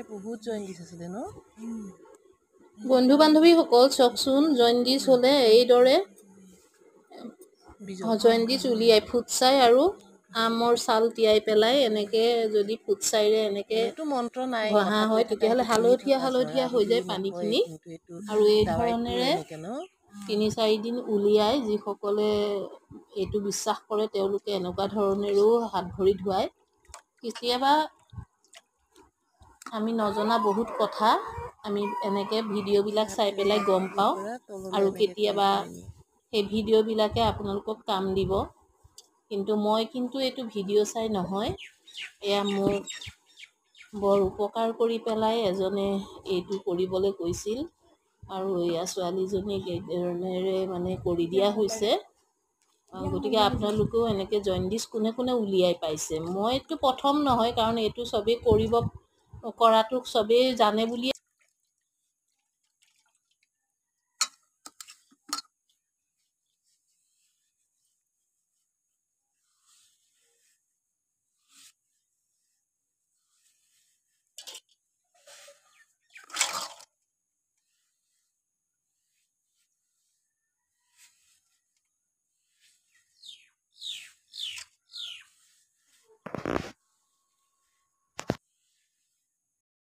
বহুত জইণ্টিছ আছিলে ন বন্ধু বান্ধৱীসকল চাওকচোন জণ্ডিছ হ'লে এইদৰে জণ্ডিছ উলিয়াই ফুটছাই আৰু আমৰ ছাল তিয়াই পেলাই এনেকৈ যদি ফুটছাইৰে এনেকৈ এনেতো মন্ত্ৰ নাই ঘঁহা কথাটোৱে হয় থাকে তেতিয়াহ'লে টোপনি থকা হালধীয়া চৰা হৈ বুলি যায় নকয় পানীখিনি কিন্তু এইটো আৰু এই দাৱাইটো ধৰণেৰে এনেকে ন ৩-৪ দিন উলিয়াই যিসকলে এইটো বিশ্বাস কৰে তেওঁলোকে এনেকুৱা ধৰণেৰেও হাত ভৰি ধুৱায় কেতিয়াবা আমি নজনা বহুত কথা আমি এনেকৈ ভিডিঅ'বিলাক চাই হাতটোৰে পেলাই গম হাতটোৰ পাওঁ পৰা তললৈ আৰু এনেকে কৰি কেতিয়াবা পেলাই নিয়ে সেই ভিডিঅ'বিলাকে আপোনালোকক কাম দিব কিন্তু মই কিন্তু এইটো ভিডিঅ' চাই নহয় এয়া মোক বৰ উপকাৰ কৰি পেলাই এজনে এইটো কৰিবলৈ কৈছিল আৰু এয়া ছোৱালীজনীক এইধৰণেৰে মানে কৰি দিয়া হৈছে গতিকে আপোনালোকেও এনেকৈ জণ্ডিছ কোনে কোনে উলিয়াই পাইছে মইতো প্ৰথম নহয় কাৰণ এইটো চবেই কৰাটো চবেই জানে বুলিয়ে